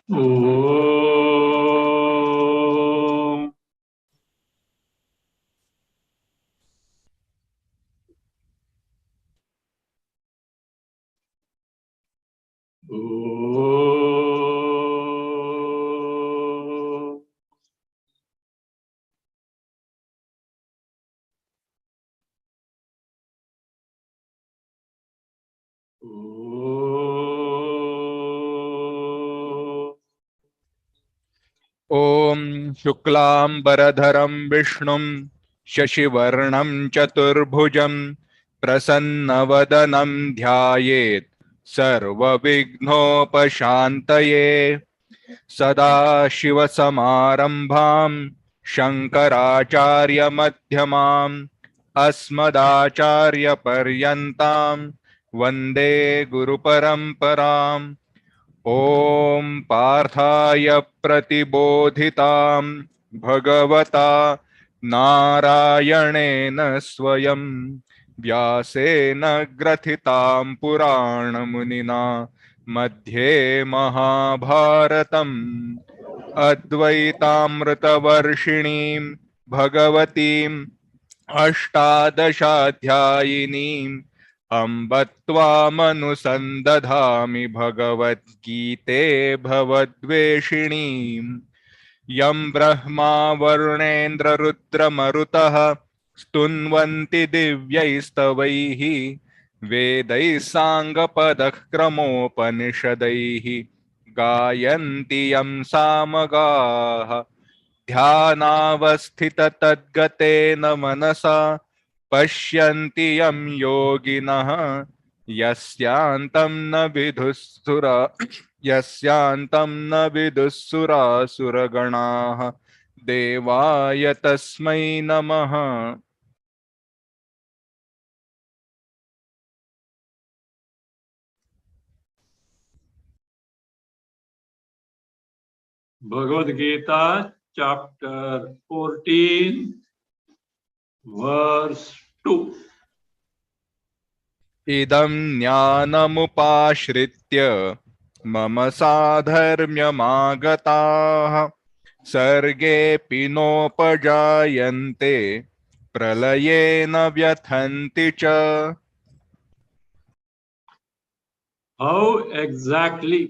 Om. Om. ॐ शुक्लांबरधरं विष्णुं शशिवर्णं चतुर्भुजं प्रसन्नवदनं ध्यायेत् सर्वविघ्नोपशान्तये सदाशिवसमारम्भां शङ्कराचार्यमध्यमाम् अस्मदाचार्यपर्यन्तां वन्दे गुरुपरम्पराम् ॐ पार्थाय प्रतिबोधितां भगवता नारायणेन स्वयं व्यासेन ग्रथितां पुराणमुनिना मध्ये महाभारतम् अद्वैतामृतवर्षिणीं भगवतीम् अष्टादशाध्यायिनीम् अम्ब त्वामनुसन्दधामि भगवद्गीते भवद्वेषिणीम् यं ब्रह्मा वरुणेन्द्ररुद्रमरुतः स्तुन्वन्ति दिव्यैस्तवैः वेदैः साङ्गपदक्रमोपनिषदैः गायन्ति यं सामगाः ध्यानावस्थिततद्गतेन मनसा पश्यन्ति यं योगिनः यस्यान्तं न विदुःसुरासुरगणाः देवाय तस्मै नमः। Bhagavad Gita, chapter 14, verse 2. इदं ज्ञानमुपाश्रित्य मम साधर्म्यमागताः सर्गेऽपि नोपजायन्ते प्रलये न व्यथन्ति च। How exactly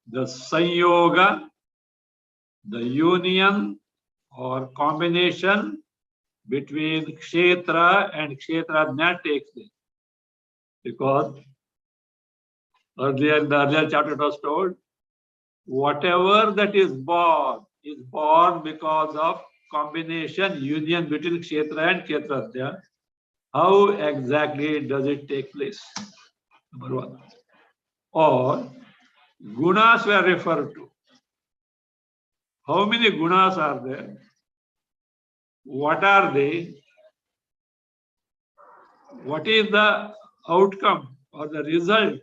the sanyoga, the union or combination between kshetra and kshetrajna takes place? Because earlier in the earlier chapter it was told, whatever that is born because of combination, union between kshetra and kshetrajna. How exactly does it take place? Number one. Or gunas were referred to. How many gunas are there? What are they? What is the outcome or the result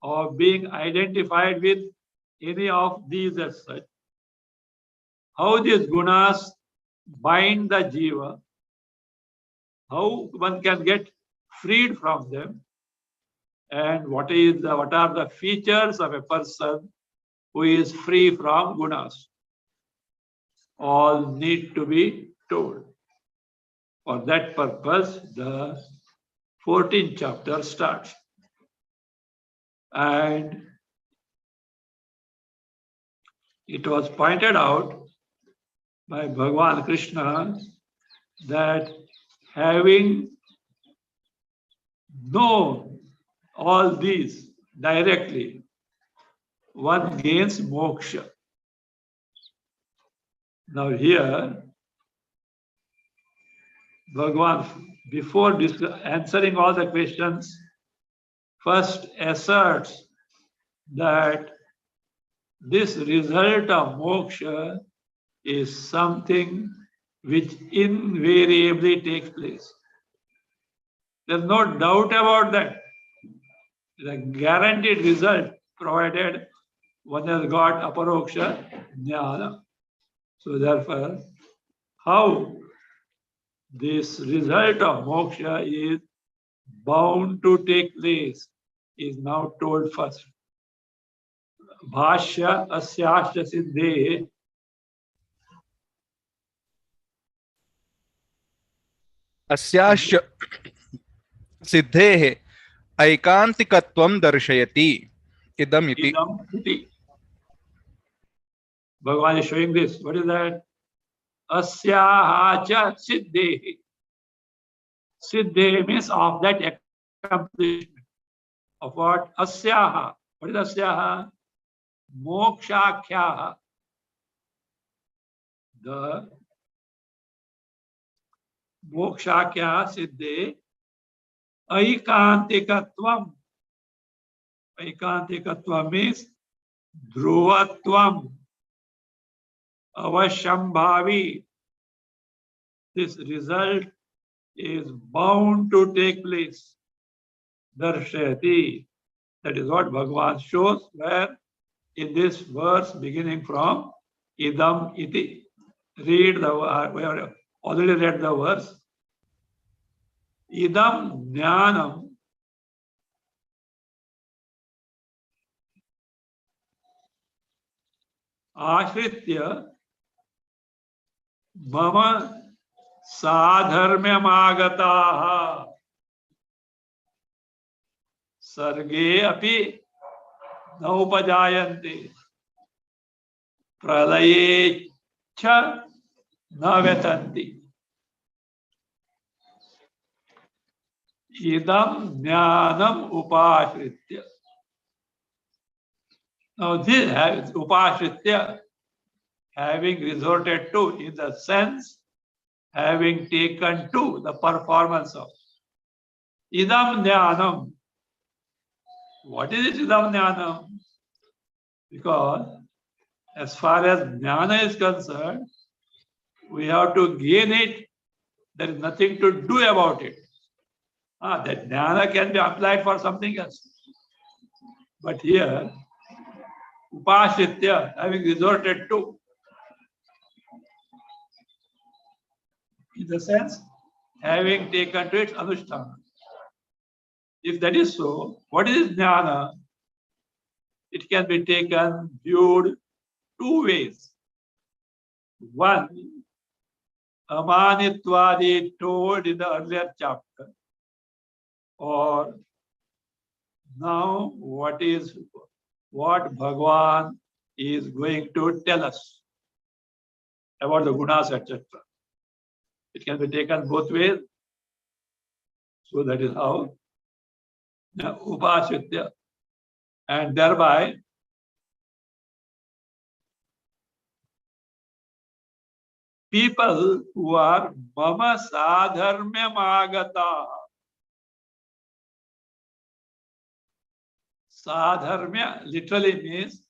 of being identified with any of these as such? How these gunas bind the jiva? How one can get freed from them? And what are the features of a person who is free from gunas? All need to be told. For that purpose, the 14th chapter starts. And it was pointed out by Bhagwan Krishna that having known all these directly, one gains moksha. Now here, Bhagwan, before answering all the questions, first asserts that this result of moksha is something which invariably takes place. There's no doubt about that. It's a guaranteed result provided one has got aparoksha jnana. So therefore, how this result of moksha is bound to take place is now told first. Bhasya asyasya siddhe. अस्याश्च सिद्धेः ऐकान्तिकत्वं दर्शयति इदम् इति. Idam iti. Bhagavan is showing this. What is that? Asyaha cha siddhe. Siddhe means of that accomplishment. Of what? Asyaha. What is asyaha? Mokshakyaha. The mokshakyaha siddhe aikantikatvam. Aikantikatvam means dhruvatvam. Avashambhavi. This result is bound to take place. Darshayati. That is what Bhagavan shows where in this verse beginning from idam iti. Read the we have already read the verse. Idam jnanam ashritya mama sadharmyam agataha sarge api naupajayanti pralaye cha na vetanti. Idam jnanam upashritya. Now this upashritya, having resorted to, in the sense, having taken to the performance of. Idam jnanam. What is it, idam jnanam? Because as far as jnana is concerned, we have to gain it. There is nothing to do about it. That jnana can be applied for something else. But here, upashritya, having resorted to, in the sense, having taken to its anushtana. If that is so, what is jnana? It can be taken, viewed two ways. One, Amanitwadi told in the earlier chapter, or now what Bhagavan is going to tell us about the gunas, etc. It can be taken both ways. So that is how upashritya. And thereby people who are mama sadharmyam agata. Sadharmya literally means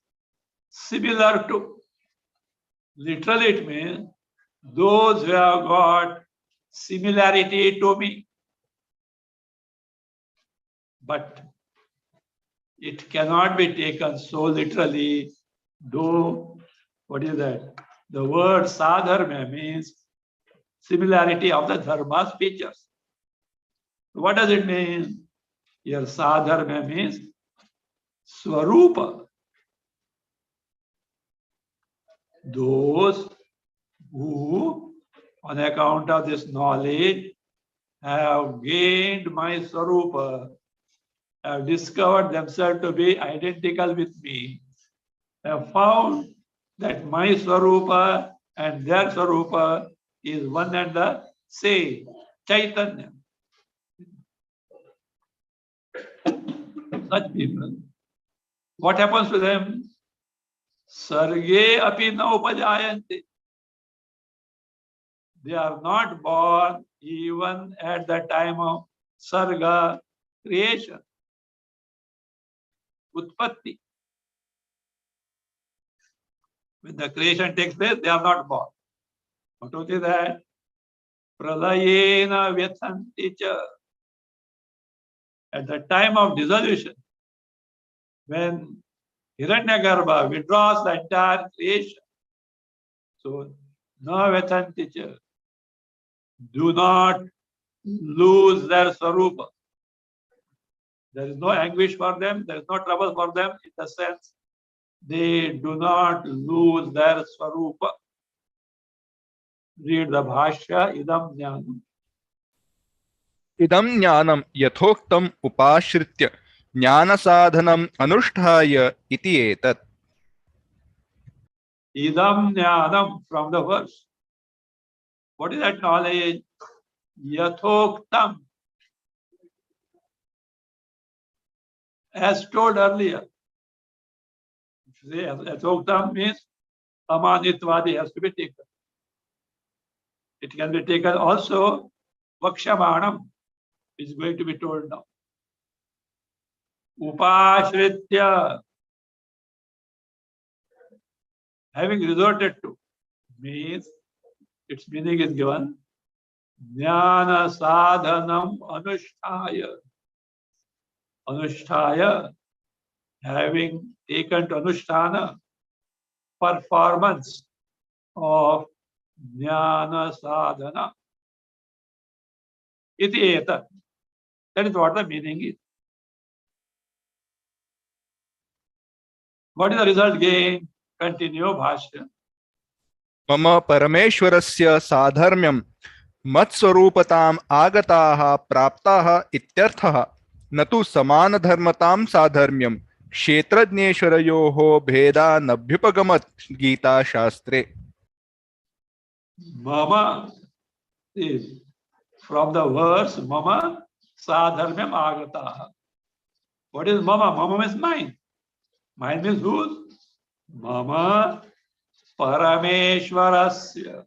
similar to. Literally it means those who have got similarity to me. But it cannot be taken so literally, though, what is that? The word sadharmya means similarity of the dharma's features. What does it mean? Here sadharmya means swarupa. Those who, on account of this knowledge, have gained my swarupa, have discovered themselves to be identical with me, have found that my swarupa and their swarupa is one and the same, Chaitanya. Such people, what happens to them? Sarge api na upajayanti. They are not born even at the time of sarga, creation, utpatti. When the creation takes place, they are not born. What is that? Pralayena vyathanti cha. At the time of dissolution, when Hiranyagarbha withdraws the entire creation, so na vyathanti cha. Do not lose their swarupa. There is no anguish for them, there is no trouble for them in the sense they do not lose their swarupa. Read the Bhasya, idam jnanam. इदं ज्ञानं यथोक्तम् उपाश्रित्य ज्ञानसाधनम् अनुष्ठाय इति एतत्. Idam jnanam, from the verse. What is that knowledge? Yathoktam. As told earlier. Yathoktam means amanitwadi has to be taken. It can be taken also vakshamanam is going to be told now. Upashritya, having resorted to, means its meaning is given. Jnana sadhanam anushtaya. Anushtaya, having taken to anushtana, performance of jnana sadhana. Iti etat. That is what the meaning is. What is the result gain? Continue Bhasya. मम परमेश्वरस्य साधर्म्यं मत्स्वरूपताम् आगताः प्राप्ताः इत्यर्थः, न तु समानधर्मतां साधर्म्यं क्षेत्रज्ञेश्वरयोः भेदानभ्युपगमत् गीता शास्त्रे. Mama is from the verse Mama sadharmyam agataha. What is Mama? Mama means mine. Mine means whose? Mama Parameshwarasya.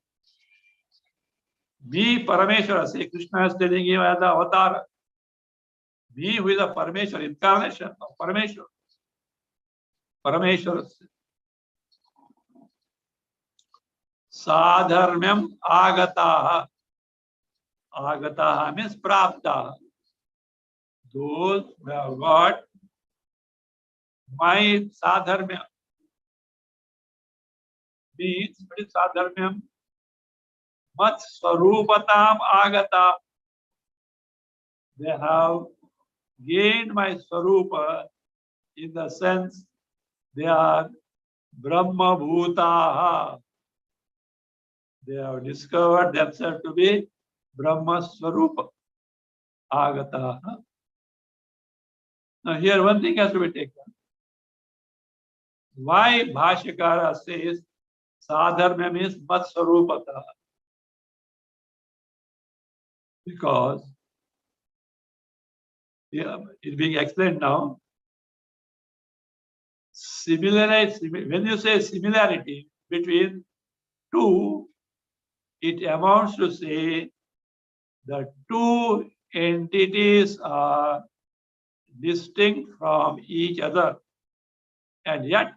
Me Parameshwarasya. Krishna is telling him as the avatar. Me who is a Parameshwar, incarnation of Parameshwar. Parameshwarasya. Sadharmyam agataha. Agataha means praptaha. Those who have got my sadharmya. Means, what is sadharmyam? Mat swarupatam agata. They have gained my swarupa in the sense they are Brahma bhutaha. They have discovered themselves to be Brahma swarupa agata. Now here one thing has to be taken. Why Bhashyakara says sadharmya means mat swarupata? Because it's being explained now. Similarity, when you say similarity between two, it amounts to say the two entities are distinct from each other, and yet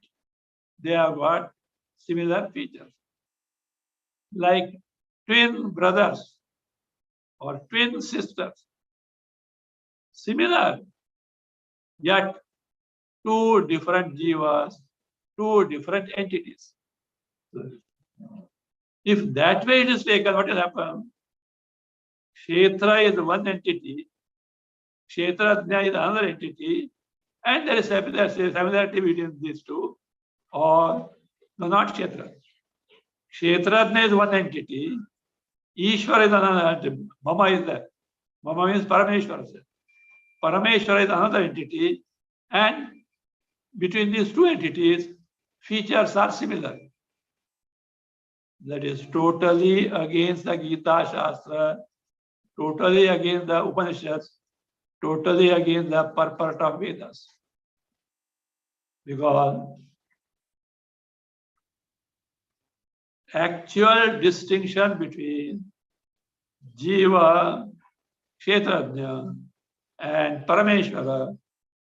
they have got similar features. Like twin brothers or twin sisters, similar, yet two different jivas, two different entities. If that way it is taken, what will happen? Kshetra is one entity, Kshetrajna is another entity, and there is similarity between these two, or no, not Kshetra. Kshetrajna is one entity, Ishvara is another entity, Mama is there. Mama means Parameshwara. Parameshwara is another entity, and between these two entities, features are similar. That is totally against the Gita Shastra, totally against the Upanishads, totally against the purport of Vedas. Because actual distinction between Jiva, Kshetrajna, and Parameshwara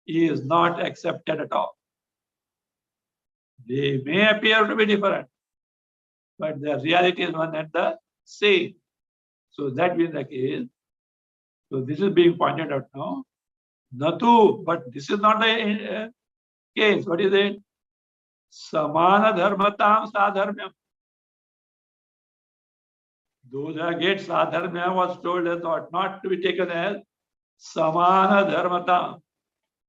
is not accepted at all. They may appear to be different, but the reality is one and the same. So that being the case, so this is being pointed out now. Natu, but this is not the case. What is it? Samana dharmatam sadharmyam. Those who get sadharmya was told as not to be taken as samana dharmatam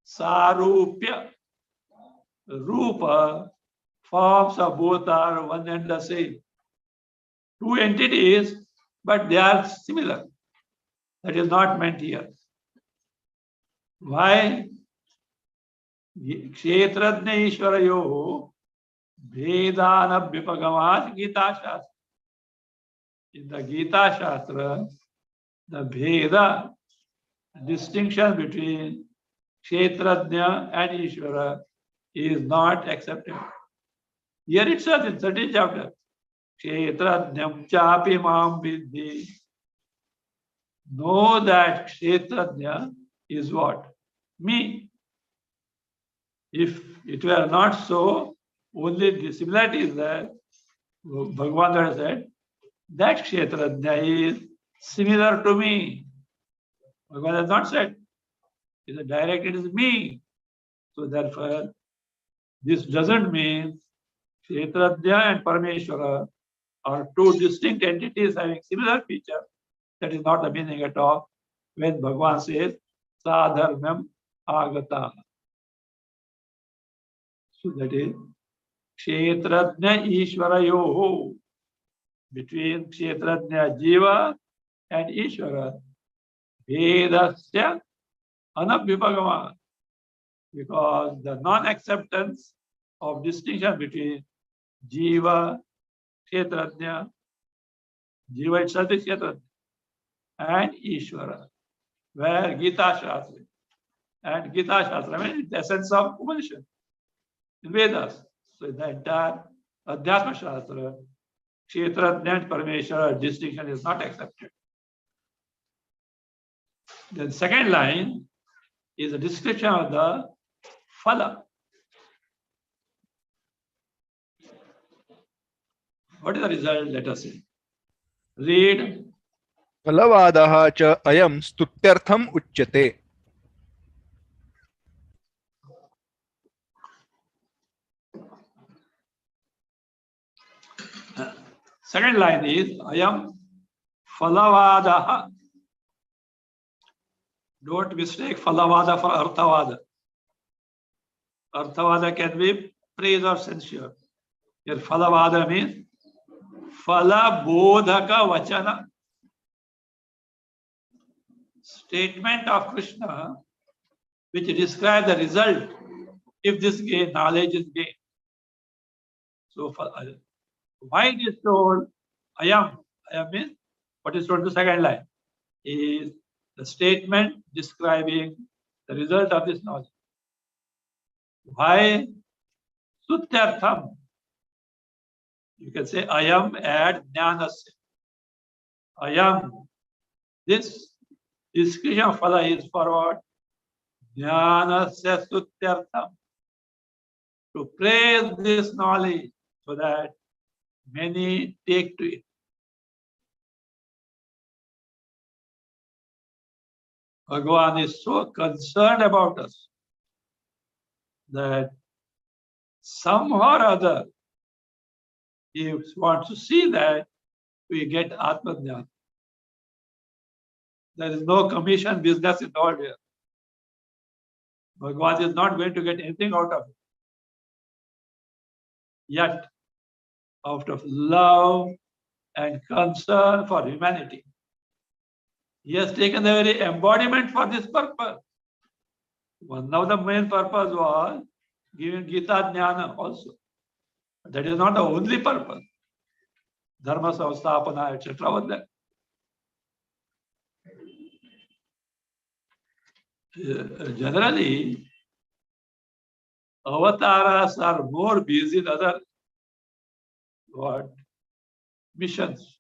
sarupya. Rupa, forms of both are one and the same. Two entities, but they are similar. That is not meant here. Why? Kshetrajna Ishwarayo Vedana Vipagamat Gita Shastra. In the Gita Shastra, the Veda, distinction between Kshetrajna and Ishvara is not accepted. Here itself in 13th chapter, Kshetrajnam chapi mam vidhi. Know that Kshetrajna is what? Me. If it were not so, only the similarity is there. Bhagwan has said that Kshetrajna is similar to me. Bhagwan has not said. He said direct, it is me. So therefore, this doesn't mean Kshetrajna and Parameshwara are two distinct entities having similar features. That is not the meaning at all. When Bhagwan says, Sadharmam Agata. So that is Kshetrajna Ishwarayoho. Between Kshetrajna Jiva and Ishvara. Vedasya Anabhipagama. Because the non-acceptance of distinction between Jiva, Kshetrajna, Jiva itself is Kshetrajna, and Ishvara, where Gita Shastra. And Gita Shastra means the essence of Upanishad in Vedas. So in the entire Adhyatma Shastra, Kshetrajna and Parameshwara distinction is not accepted. The second line is a description of the phala. What is the result? Let us see. Read. फलवादः च अयं स्तुत्यर्थम् उच्यते. Second line is Ayam Phalavadaha. Don't mistake Phalavada for Arthavada. Arthavada can be praise or censure. Here Phalavada means Phala Bodhaka Vachana. Statement of Krishna which describes the result if this knowledge is gained. So why it is told Ayam? Ayam means what is told in the second line is the statement describing the result of this knowledge. Why? Sutyartham. You can say Ayam add Jnanasya. Ayam. This description of phala is for what? Jnanasya Sutyartham. To praise this knowledge so that many take to it. Bhagwan is so concerned about us that somehow or other he wants to see that we get Atma-Jnana. There is no commission business involved here. Bhagwan is not going to get anything out of it. Yet, out of love and concern for humanity, he has taken the very embodiment for this purpose. One of the main purpose was giving Gita Jnana also. But that is not the only purpose. Dharma Samstapana, etc. was there. Generally, avatars are more busy in other missions.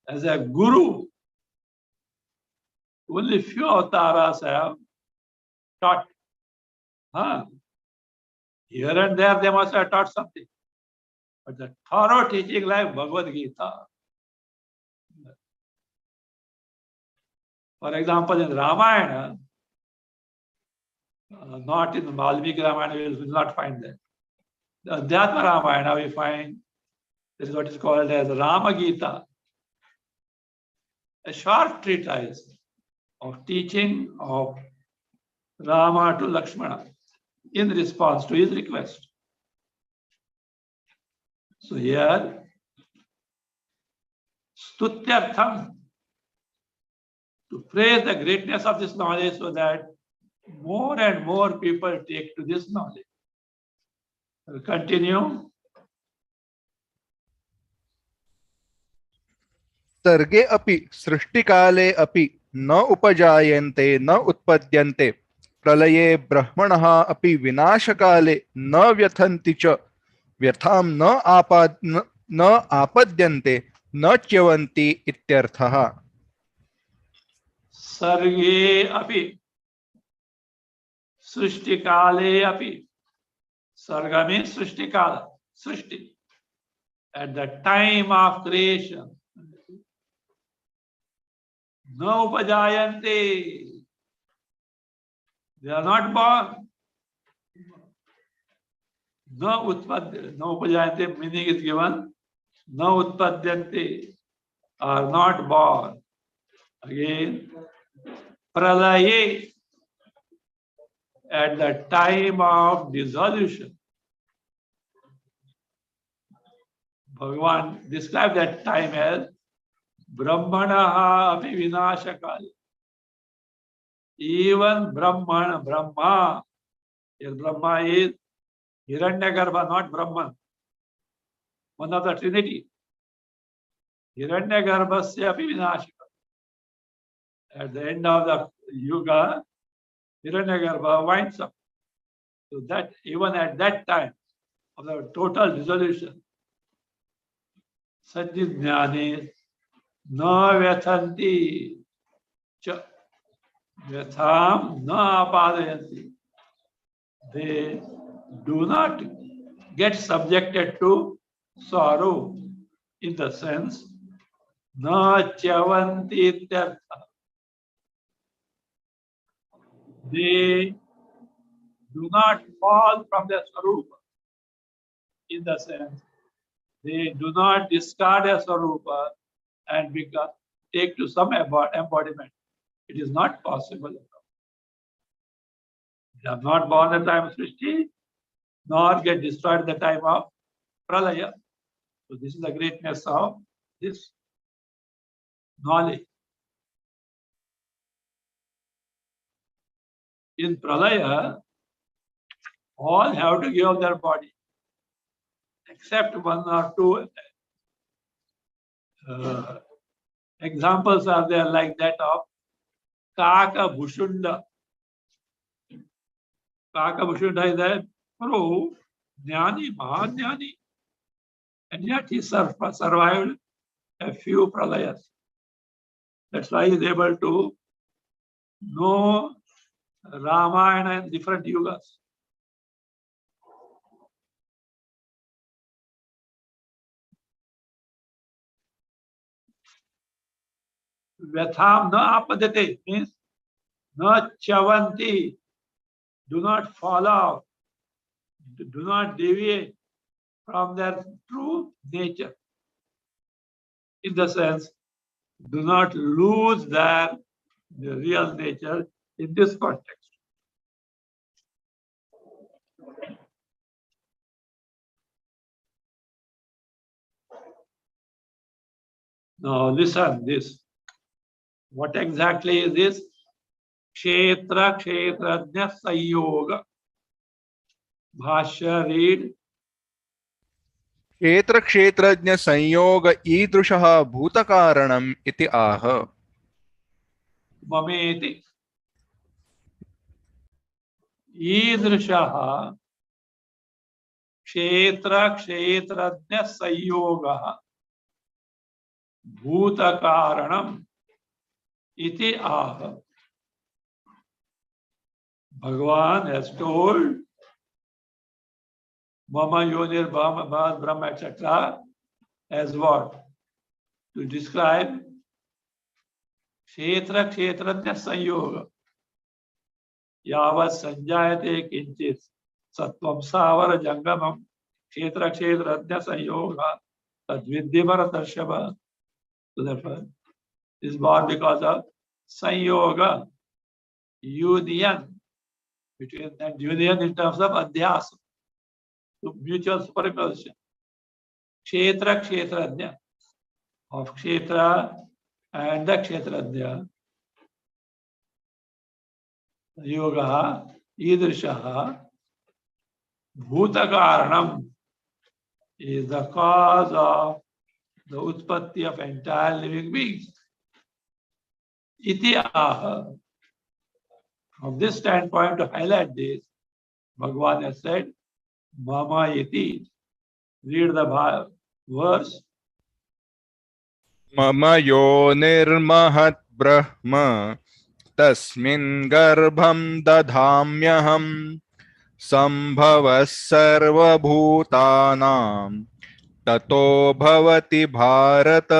As a guru, only few avatars have taught. Here and there they must have taught something. But the thorough teaching like Bhagavad Gita. For example, in Ramayana, not in Valmiki Ramayana, we will not find that. The Adhyatma Ramayana, we find this is what is called as Rama Gita, a short treatise of teaching of Rama to Lakshmana. in response to his request. So here, stutyartham, to praise the greatness of this knowledge so that more and more people take to this knowledge. We'll continue. सर्गे अपि सृष्टिकाले अपि न उपजायन्ते न उत्पद्यन्ते प्रलये ब्रह्मणः अपि विनाशकाले न व्यथन्ति च व्यथां न आपद्यन्ते न च्यवन्ति इत्यर्थः। सर्गे अपि सृष्टि काले अपि, सर्ग में सृष्टि काल, सृष्टि, at the time of creation, न उपजायन्ते, they are not born, न उपजायन्ते meaning is given, न उत्पद्यन्ते are not born. Again, pralaye, at the time of dissolution. Bhagavan described that time as Brahmanaha api vinashakali. Even Brahma, here Brahma is Hiranyagarbha, not Brahman, one of the Trinity. Hiranyagarbhasya api vinashakali. At the end of the Yuga, Hiranyagarbha winds up. So that even at that time of the total dissolution, Sajjnane na vyathanti cha vyatham na apadayanti. They do not get subjected to sorrow in the sense na chavanti ityartha. They do not fall from their swarupa in the sense they do not discard a swarupa and take to some embodiment. It is not possible. They are not born at the time of Srishti, nor get destroyed at the time of Pralaya. So this is the greatness of this knowledge. In Pralaya, all have to give up their body, except one or two examples are there like that of Kaka Bhushunda. Kaka Bhushunda is a pro Jnani, Mahajnani, and yet he survived a few pralayas. That's why he is able to know Ramayana in different yugas. Vyatham na apadate means na chavanti, do not fall off, do not deviate from their true nature. In the sense, do not lose their real nature in this context. Now listen this. What exactly is this? Kshetra Kshetrajna Sanyoga. Bhasya read. क्षेत्र क्षेत्रज्ञ संयोग ईदृशः भूतकारणम् इति आह। Mameti. ईदृशः क्षेत्र क्षेत्रज्ञ संयोगः भूतकारणम् इति आह. Bhagavan has told Mama Yonir Brahma, etc. as what? To describe Kshetra Kshetrajna Sanyoga. Yavat Sanjayate Kinchit Sattvam Savara Jangamam Kshetra Kshetrajna Sanyoga Tadvidyamara Darshava. So therefore, is born because of Sanyoga, union between that union in terms of adhyasa, to mutual superimposition. Kshetra, kshetrajna, of kshetra and the kshetrajna. Yoga, idrishaha, bhutakaranam is the cause of the utpatti of entire living beings. Iti aha. From this standpoint, to highlight this, Bhagavad has said, Mama iti. Read the verse. मम योनिर्महत् ब्रह्म तस्मिन् गर्भं दधाम्यहम् सम्भवः सर्वभूतानां ततो भवति Bharat.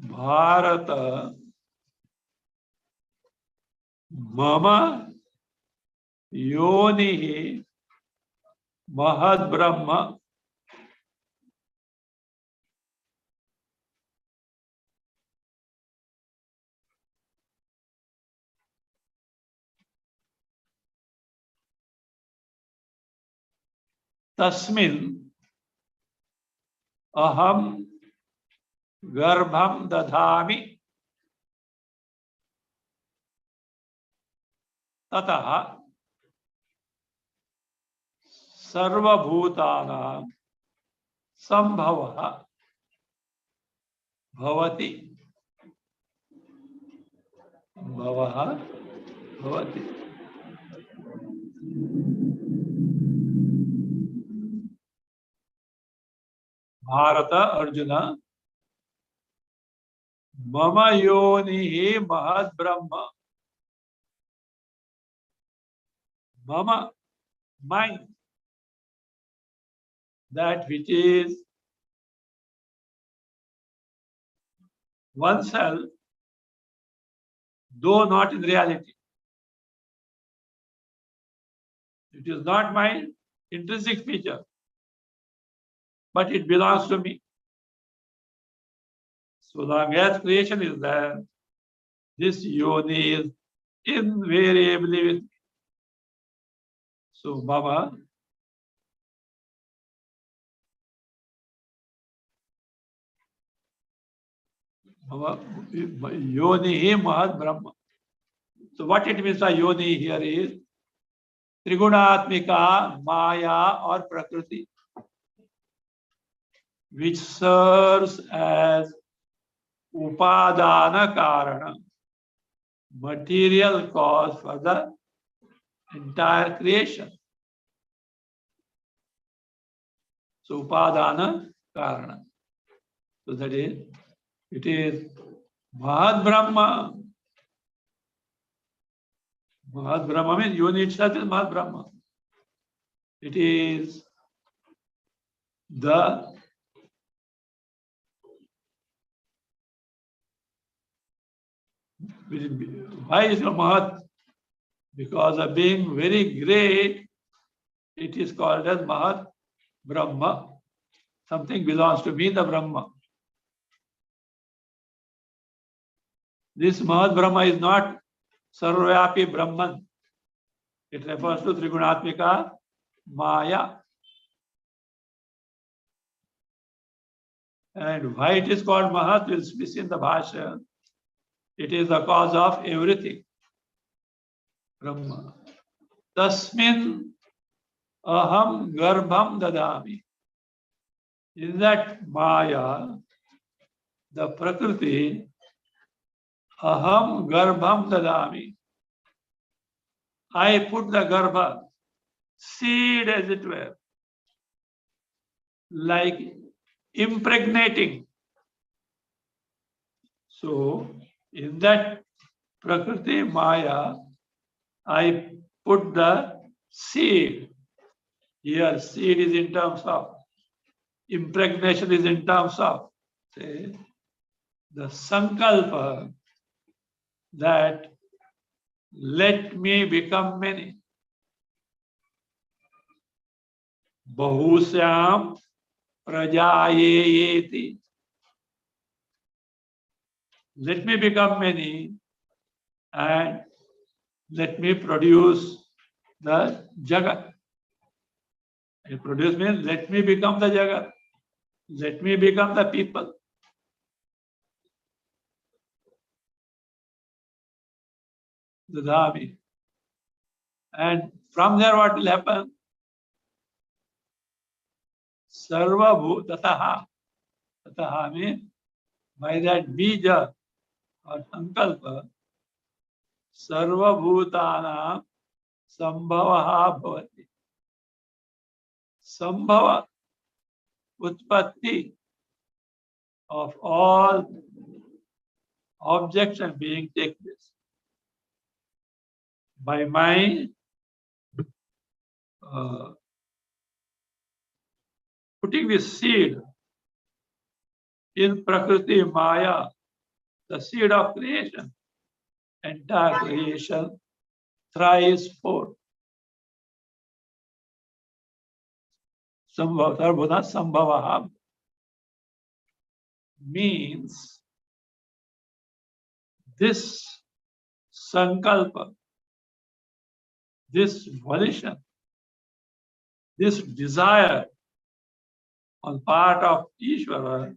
Bharata Mama Yoni Mahad Brahma Tasmin Aham Garbham Dadhami Tataha Sarvabhutanam Sambhavaha Bhavati. Bhavaha Bhavati. Bharata Arjuna Mama Yoni Mahad Brahma. Mama, mine, that which is oneself, though not in reality. It is not my intrinsic feature, but it belongs to me. So long as creation is there, this yoni is invariably with me. So Mama, Yoni Mahad Brahma. So what it means by Yoni here is Trigunatmika, Maya or Prakriti, which serves as Upadana Karana, material cause for the entire creation. So Upadana Karana. So that is, it is Mahad Brahma. Mahad Brahma means Yoni itself is Mahad Brahma. It is the why is it Mahad? Because of being very great, it is called as Mahad Brahma. Something belongs to me, the Brahma. This Mahad Brahma is not Sarvyapi Brahman. It refers to Trigunatmika Maya. And why it is called Mahad will be seen in the Bhasya. It is the cause of everything. Brahma. Tasmin aham garbham dadami. In that Maya, the Prakriti, aham garbham dadami. I put the garbha, seed as it were, like impregnating. So, in that Prakriti Maya, I put the seed. Here, seed is in terms of, impregnation is in terms of, say, the sankalpa that let me become many. Bahusyam prajayeti. let me become many and let me produce the Jagat. Produce means let me become the Jagat. Let me become the people. The Dhami. And from there what will happen? Sarva bhutataha. Tataha means by that bija or sankalpa, sarva bhutana sambhavaha bhavati. Sambhava, utpatti of all objects and being take place. By my putting this seed in Prakriti Maya, the seed of creation, entire creation thrives forth. Sambhava, sambhavaha means this sankalpa, this volition, this desire on part of Ishvara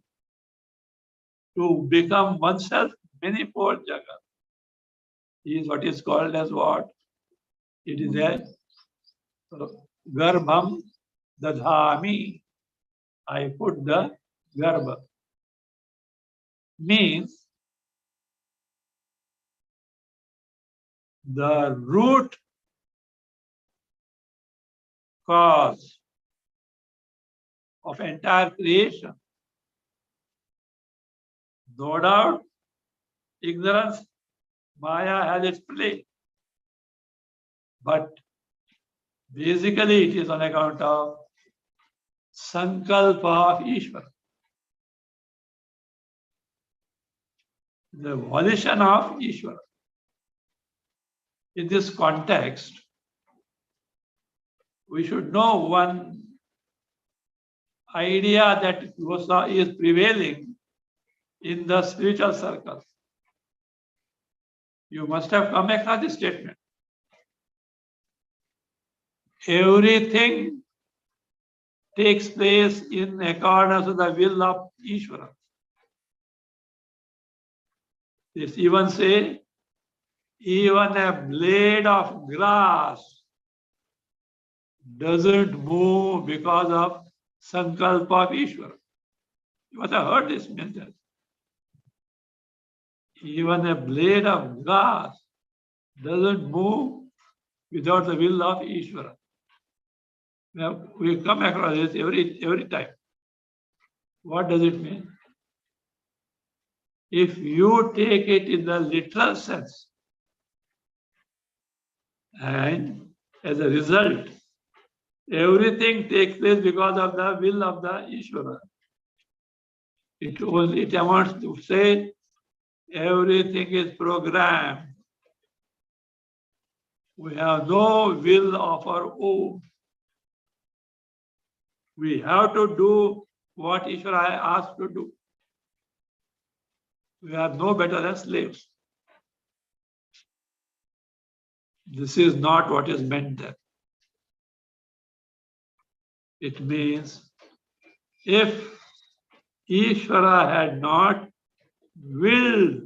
to become oneself manifold Jagat is what is called as what? It is a garbham dadhami. I put the garbha. Means the root cause of entire creation. No doubt, ignorance, Maya has its place. But basically it is on account of sankalpa of Ishvara. The volition of Ishvara. In this context, we should know one idea that is prevailing in the spiritual circles. You must have come across this statement. Everything takes place in accordance with the will of Ishvara. This even say, even a blade of grass doesn't move because of sankalpa of Ishvara. You must have heard this mentioned. Even a blade of grass doesn't move without the will of Ishvara. Now, we come across this every time. What does it mean? If you take it in the literal sense, and as a result, everything takes place because of the will of the Ishvara. It amounts to say everything is programmed. We have no will of our own. We have to do what Ishvara asked to do. We are no better than slaves. This is not what is meant there. It means if Ishvara had not willed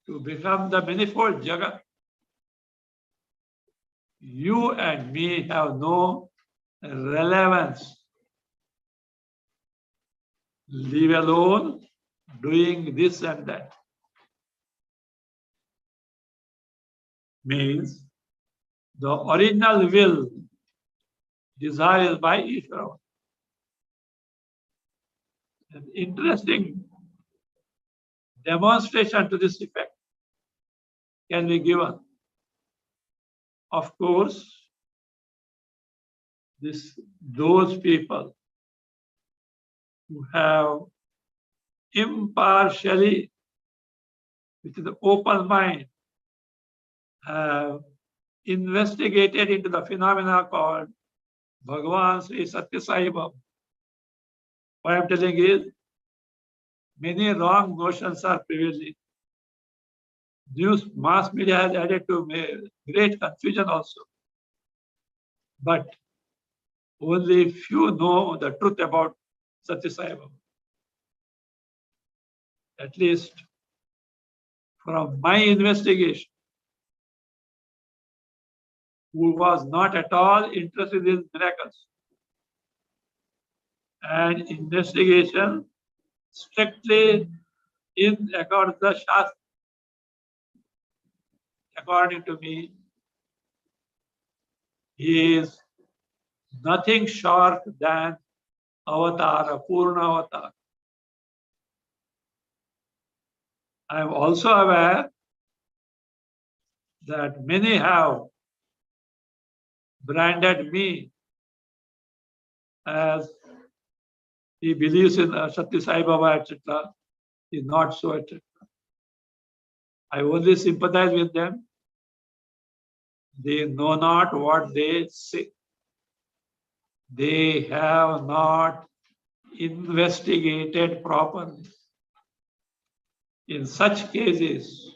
to become the manifold Jagat, you and me have no relevance. Leave alone doing this and that. Means the original will, desire is by Ishvara. An interesting demonstration to this effect can be given. Of course, those people who have impartially, with an open mind, have investigated into the phenomena called Bhagwan Sri Satya Sai Baba. What I am telling is, many wrong notions are prevailing. News, mass media has added to great confusion also. But only few know the truth about Satya Sai Baba. At least from my investigation, who was not at all interested in miracles, and investigation strictly in accordance with the Shastra. According to me, he is nothing short than avatar, a Purna avatar. I am also aware that many have branded me as he believes in Satya Sai Baba, etc. Is not so, etc. I only sympathize with them. They know not what they say. They have not investigated properly. In such cases,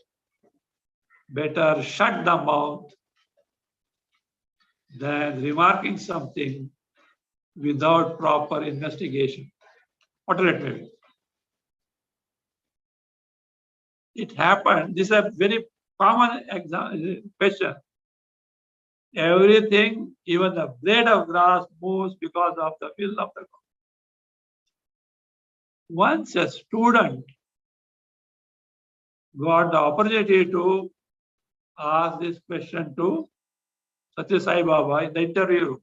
better shut the mouth than remarking something without proper investigation. Whatever it may be. It happened. This is a very common question. Everything, even the blade of grass, moves because of the will of the God. Once a student got the opportunity to ask this question to Satya Sai Baba in the interview.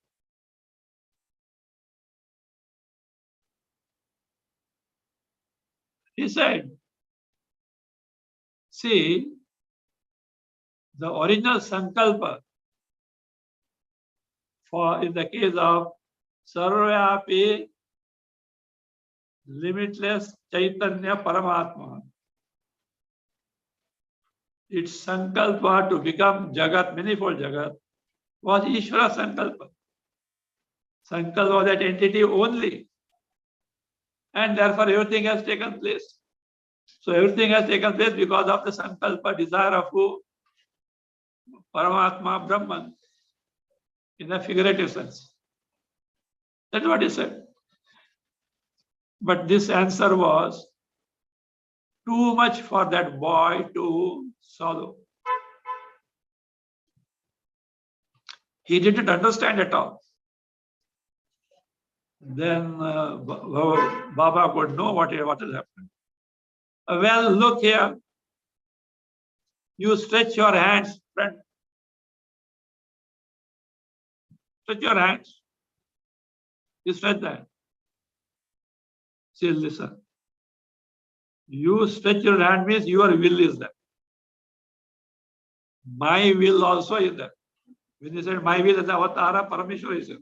He said, see, the original sankalpa for in the case of Sarvyapi, limitless Chaitanya Paramatma, its sankalpa to become Jagat, manifold Jagat, was Ishvara sankalpa. Sankalpa was that entity only. And therefore everything has taken place. So everything has taken place because of the sankalpa, desire of who? Paramatma, Brahman, in a figurative sense. That's what he said. But this answer was too much for that boy to swallow. He didn't understand at all. Then Baba could know what has happened. Well, look here. You stretch your hands, friend. Stretch your hands. You stretch them. See, listen. You stretch your hand means your will is there. My will also is there. When he said my will is avatara, Parameshwara is there.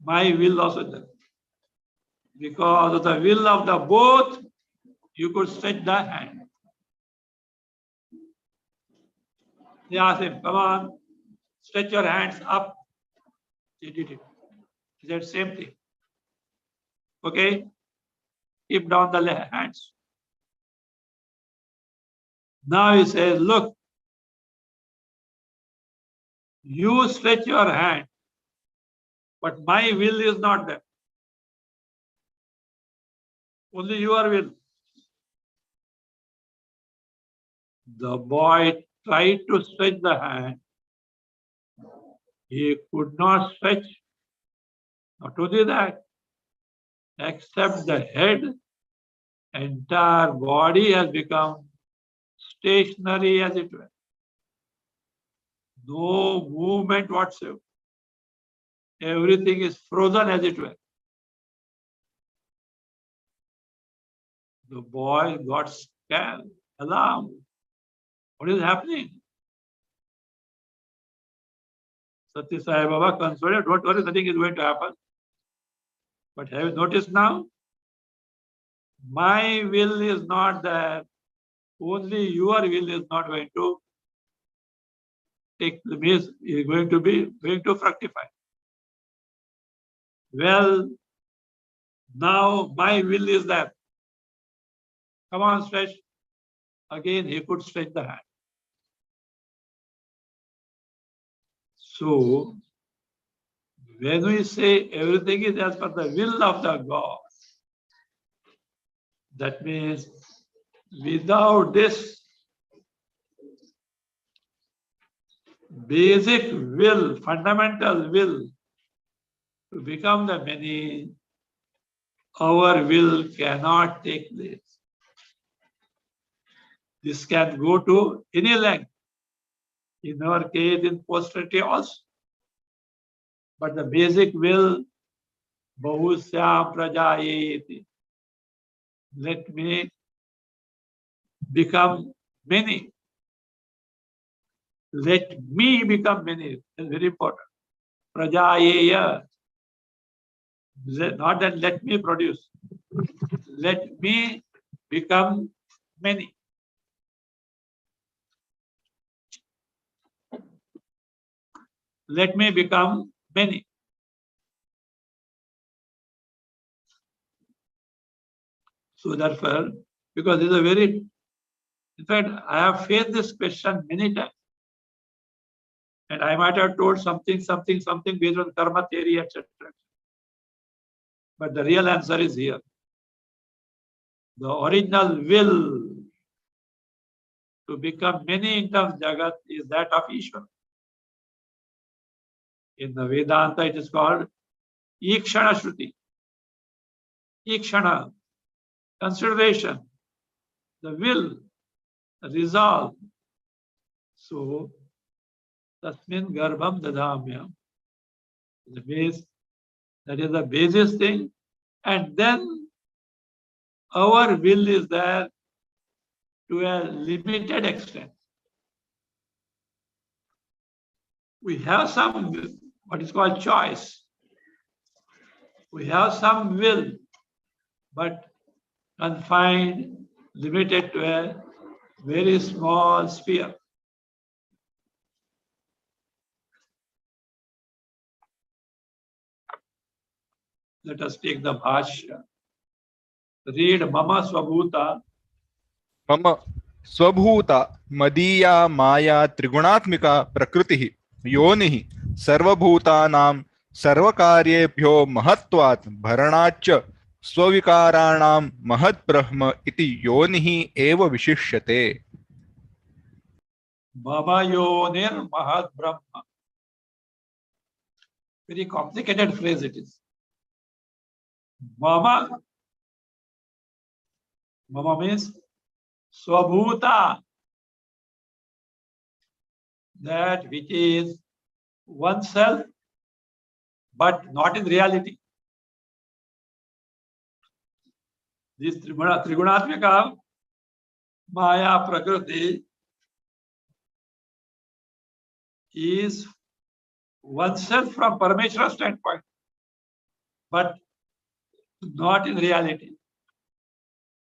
My will also is there. Because of the will of the both, you could stretch the hand. They asked him, come on, stretch your hands up. He did it. He said, same thing. Okay? Keep down the hands. Now he says, look, you stretch your hand, but my will is not there. Only your will. The boy tried to stretch the hand. He could not stretch. Not only that, except the head, entire body has become stationary as it were. No movement whatsoever. Everything is frozen as it were. The boy got scared, alarmed. What is happening? Satya Sai Baba consoled, don't worry, nothing is going to happen. But have you noticed now? My will is not there. Only your will is not going to take the means, is going to fructify. Well, now my will is there. come on, stretch. Again, he could stretch the hand. So, when we say everything is as per the will of the God, that means without this basic will, fundamental will to become the many, our will cannot take place. This can go to any length. In our case, in posterity also. But the basic will, Bahusyam Prajayeti, let me become many. Let me become many. That's very important. Prajayeya. Not that let me produce. Let me become many. Let me become many. So therefore, because this is a very, in fact, I have faced this question many times. And I might have told something based on karma theory, etc. But the real answer is here. The original will to become many in terms of Jagat is that of Ishvara. In the Vedanta, it is called Ikshana Shruti. Ikshana, consideration, the will, the resolve. So, Tasmin Garbham Dadhamyam. The base, that is the basis thing. And then our will is there to a limited extent. We have some, what is called choice. We have some will, but confined, limited to a very small sphere. Let us take the Bhasya. Read Mama Swabhuta. मम स्वभूता मदीया माया त्रिगुणात्मिका प्रकृतिः योनिः सर्वभूतानां सर्वकार्येभ्यो महत्वात् भरणाच्च स्वविकाराणां महद्ब्रह्म इति योनिः एव विशिष्यते. Mama Yonir Mahad Brahma. Very complicated phrase it is. Mama means Swabhuta, that which is oneself, but not in reality. This Trigunatmika Maya Prakriti is oneself from Parameshwara standpoint, but not in reality.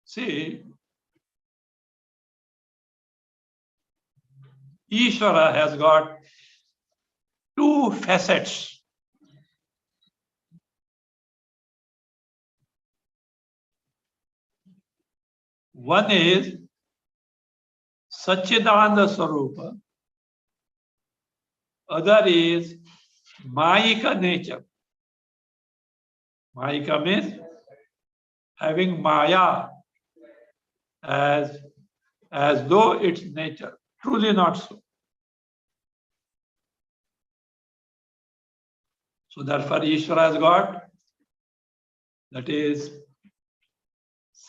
See, Ishvara has got two facets. One is Satchidananda Swarupa, other is Mayika nature. Mayika means having Maya as though it's nature. Truly not so. So therefore Ishvara has got, that is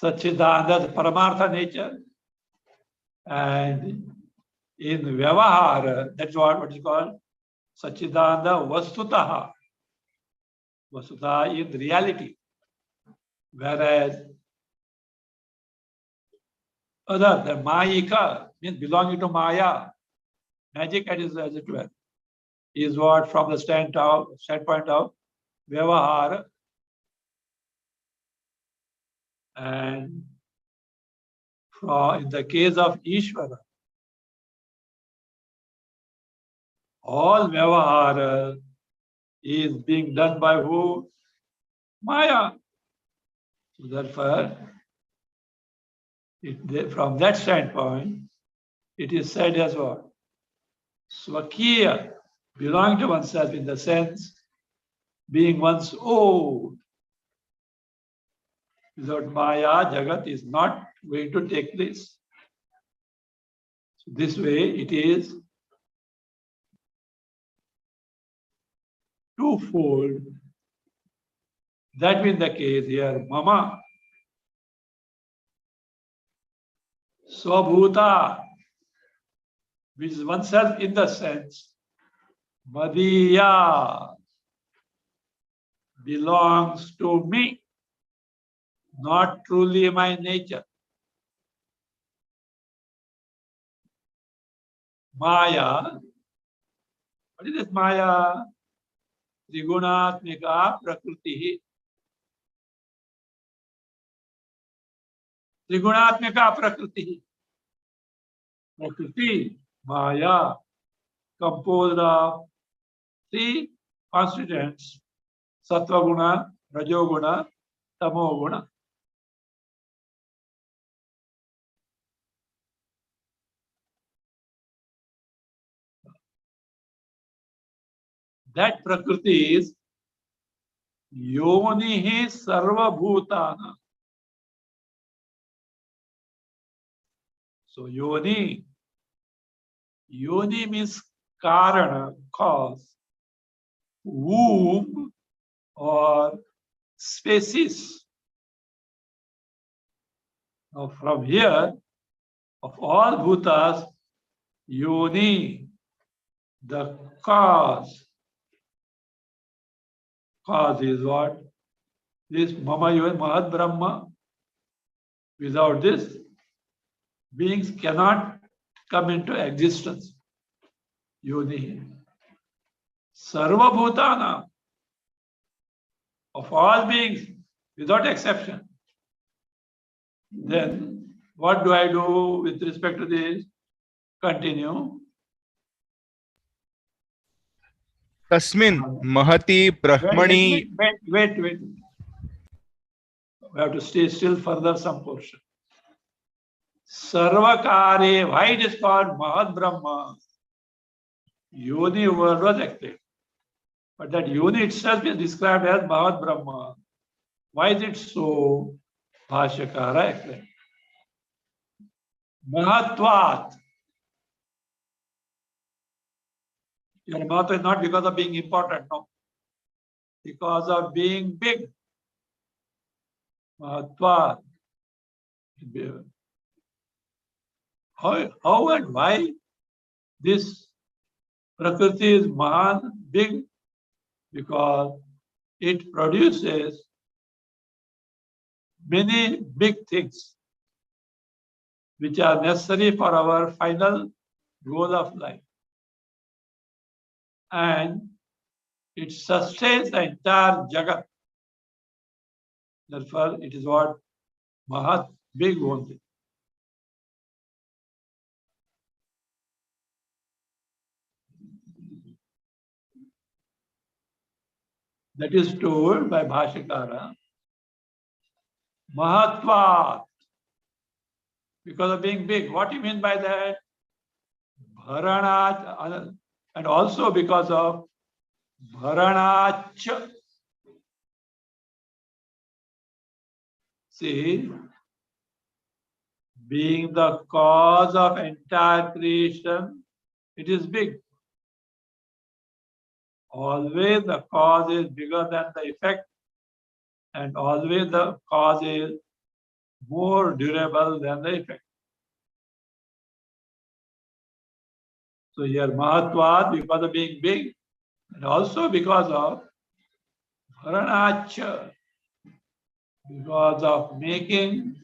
Satchidananda Paramartha nature, and in Vyavahara, that's what is called Satchidananda Vastutaha. Vastutaha in reality. Whereas other, the Mayika means belonging to Maya, magic as it were, is what from the standpoint of Vyavahara. And in the case of Ishvara, all Vyavahara is being done by who? Maya. So therefore, From that standpoint, it is said as what? Swakiya, belonging to oneself in the sense being one's own. Without Maya, Jagat is not going to take place. So this way it is twofold. That being the case here, Mama, Swabhuta, which is oneself in the sense, Madiya, belongs to me, not truly my nature. Maya, what is this Maya? Trigunatmika Prakriti. Trigunatmika Prakriti. Prakriti, Maya, composed of three constituents: Sattva Guna, Rajoguna, Tamoguna. That Prakriti is Yonihi Sarva Bhutana. So Yoni means Karana, cause, womb or species. Now from here, of all bhutas, Yoni, the cause. Cause is what? This Mama Yoni Mahad Brahma. Without this, beings cannot come into existence. Yoni. Sarva Bhutana, of all beings, without exception. Then, what do I do with respect to this? Continue. तस्मिन् महति ब्रह्मणि. Wait. We have to stay still further some portion. Sarvakare, why it is called Mahad Brahma? Yoni word was active. But that Yoni itself is described as Mahad Brahma. Why is it so? Bhashyakara explained. Mahatvat. Your Mahatva is not because of being important, no. Because of being big. Mahatvat. How and why this Prakriti is Mahan, big? Because it produces many big things which are necessary for our final goal of life. And it sustains the entire Jagat. Therefore, it is what Mahat, big only. That is told by Bhashyakara. Mahatva, because of being big. What do you mean by that? Bharanach, and also because of Bharanach. See, being the cause of entire creation, it is big. Always the cause is bigger than the effect, and always the cause is more durable than the effect. So here Mahatvat, because of being big, and also because of Bharanacha, because of making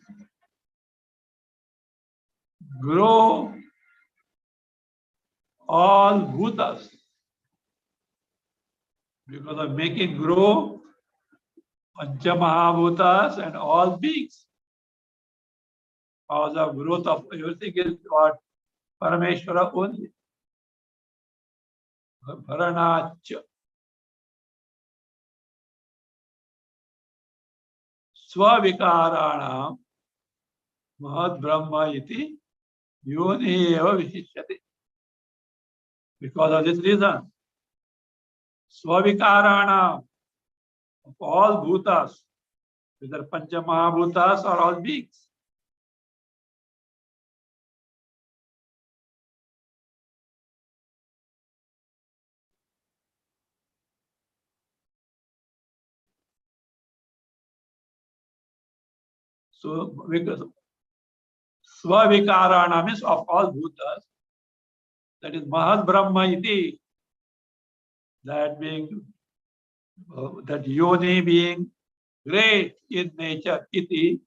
grow all bhutas, because of making grow Panchamahabhutas and all beings. Cause of growth of everything is what? Parameshvara only. Bharanacha. Swavikarana, Mahad Brahma iti yoni eva vishishyate. Because of this reason, Swavikarana of all bhutas, whether Pancha Mahabhutas or all beings, so because Swavikarana means of all bhutas, that is Mahad Brahma iti, that being that yoni being great in nature, iti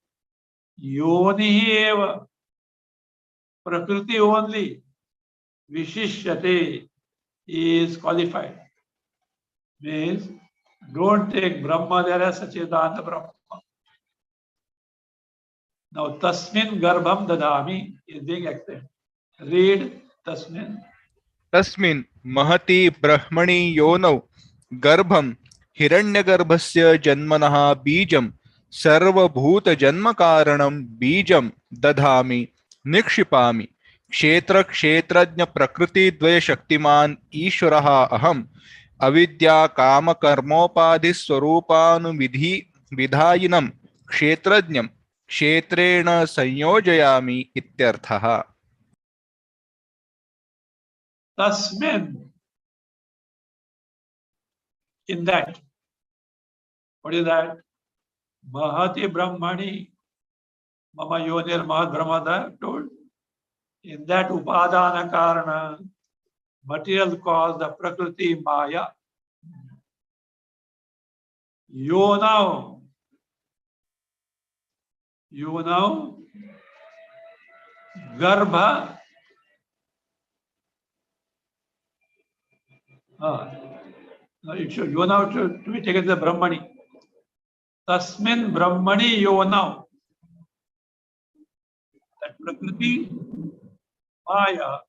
yoni eva, prakriti only, vishishyate is qualified. Means don't take Brahma there as Sachidananda Brahma. Now Tasmin Garbham Dadami is being explained. Read Tasmin. तस्मिन् महति ब्रह्मणि योनौ गर्भं हिरण्यगर्भस्य जन्मनः बीजं सर्वभूतजन्मकारणं बीजं दधामि निक्षिपामि क्षेत्रक्षेत्रज्ञप्रकृतिद्वयशक्तिमान् ईश्वरः अहम् अविद्याकामकर्मोपाधिस्वरूपानुविधि विधायिनं क्षेत्रज्ञं क्षेत्रेण संयोजयामि इत्यर्थः। Tasmin, in that. What is that? Mahati Brahmani, Mama Yonir Mahad Brahmada told. In that Upadana Karana, material cause, the Prakriti Maya. You now, Garbha. It should you now to be taken as the Brahmani. Tasmin Brahmani Yonau. That Prakriti Maya,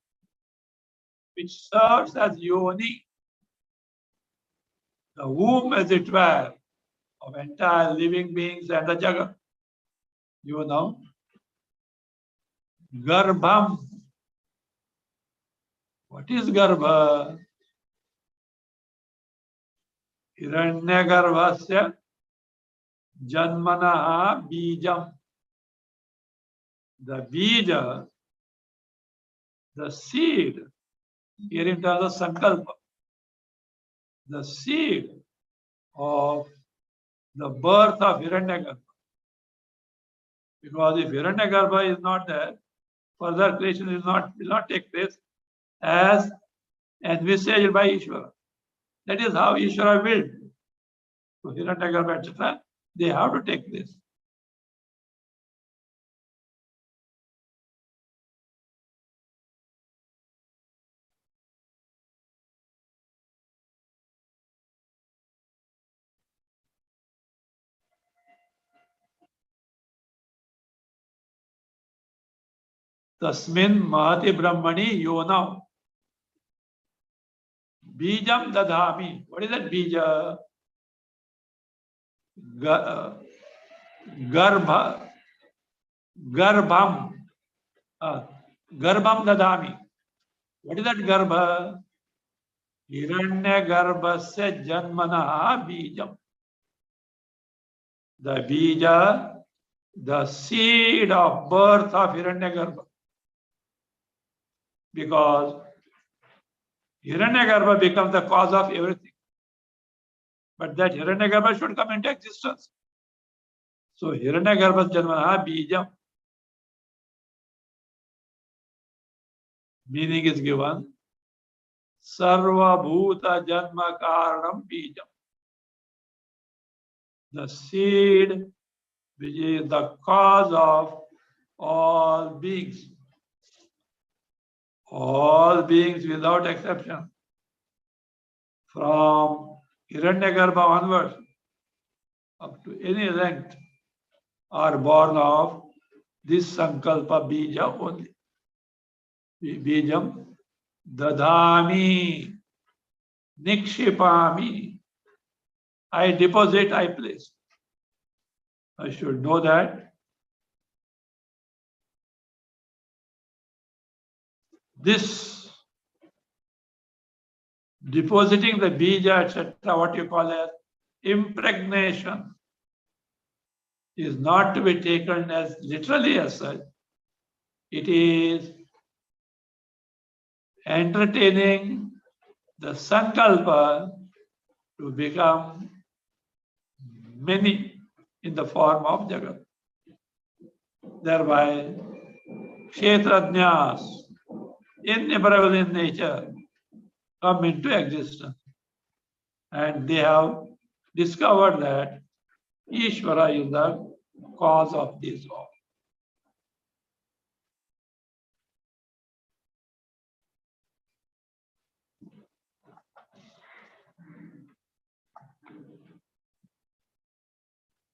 which serves as Yoni, the womb as it were, of entire living beings and the Jagat. Yonau. Garbham. What is Garbha? Hiranyagarbhasya Janmanaha Bijam. The Bija, the seed, here in terms of Sankalpa, the seed of the birth of Hiranyagarbha. Because if Hiranyagarbha is not there, further creation will not take place as envisaged by Ishvara. That is how Ishvara willed. So Hiranyagarbha, etc., they have to take place. Tasmin Mahati Brahmani Yonau. Bijam Dadhami. What is that Bija? Garbha. Garbham. Garbham Dadhami. What is that Garbha? Hiranyagarbhasya Janmanaha Bijam. The Bija, the seed of birth of Hiranyagarbha. Because Hiranyagarbha becomes the cause of everything. But that Hiranyagarbha should come into existence. So Hiranyagarbha Janmanaha Bijam. Meaning is given. Sarva Bhuta Janma Karanam Bijam. The seed which is the cause of all beings. All beings without exception. From Hiranyagarbha onwards, up to any length, are born of this Sankalpa Bija only. Bijam Dadhami Nikshipami. I deposit, I place. I should know that this depositing the bija, etc., what you call as impregnation, is not to be taken as literally as such. It is entertaining the sankalpa to become many in the form of Jagat. Thereby, kshetrajñas, innumerable in nature, come into existence. And they have discovered that Ishvara is the cause of this all.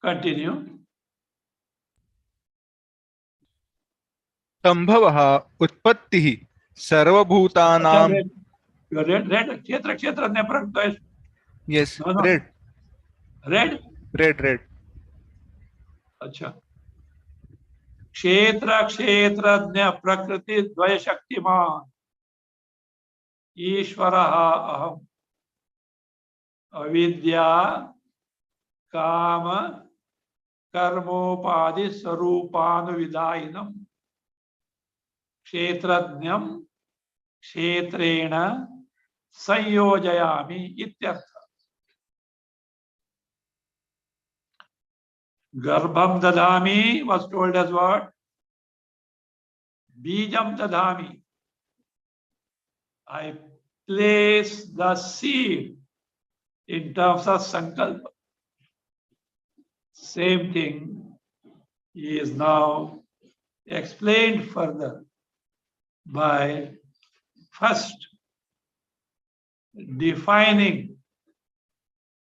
Continue. संभवः उत्पत्तिः सर्वभूतानां. You read kshetrajña prakta. Yes, No. red. Red. अच्छा. क्षेत्रज्ञ प्रकृति द्वय शक्तिमान ईश्वरः अहम् अविद्या काम कर्मोपाधि स्वरूपानुविदायिनम् क्षेत्रज्ञं क्षेत्रेण संयोजयामि इत्यर्थ. Garbham dadami was told as what? Bijam dadami. I place the seed in terms of sankalpa. Same thing is now explained further by first defining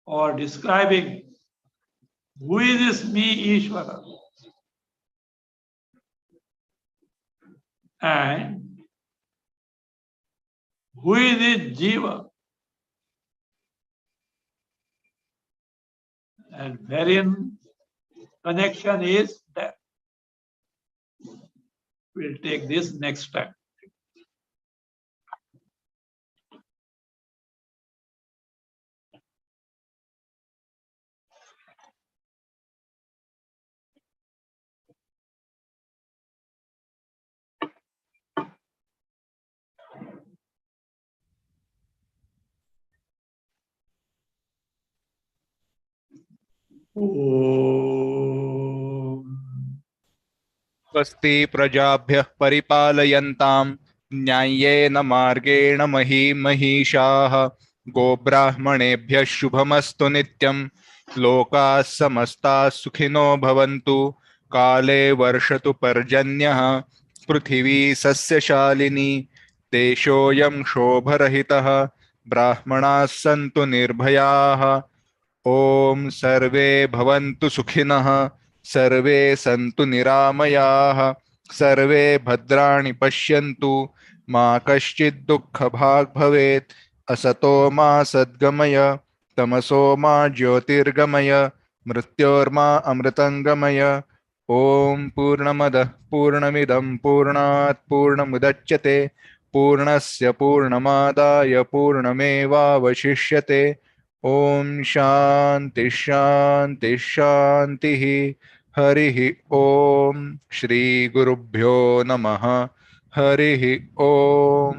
or describing who is this me, Ishvara, and who is this Jiva, and wherein connection is that. We'll take this next time. स्वस्ति प्रजाभ्यः परिपालयन्तां न्याय्येन मार्गेण महीमहीषाः गोब्राह्मणेभ्यः शुभमस्तु नित्यं लोकाः समस्ताः सुखिनो भवन्तु काले वर्षतु पर्जन्यः पृथिवी सस्यशालिनी देशोऽयं शोभरहितः ब्राह्मणाः सन्तु निर्भयाः ओम सर्वे भवन्तु सुखिनः सर्वे सन्तु निरामयाः सर्वे भद्राणि पश्यन्तु मा कश्चित् दुःखभाग् भवेत् असतो मा सद्गमय तमसो मा ज्योतिर्गमय मृत्योर्मा अमृतङ्गमय ओम पूर्णमदः पूर्णमिदं पूर्णात् पूर्णमुदच्यते पूर्णस्य पूर्णमादाय पूर्णमेवावशिष्यते ओम शांति शांति शांति. हरिः ओम. श्री गुरुभ्यो नमः. हरिः ओम.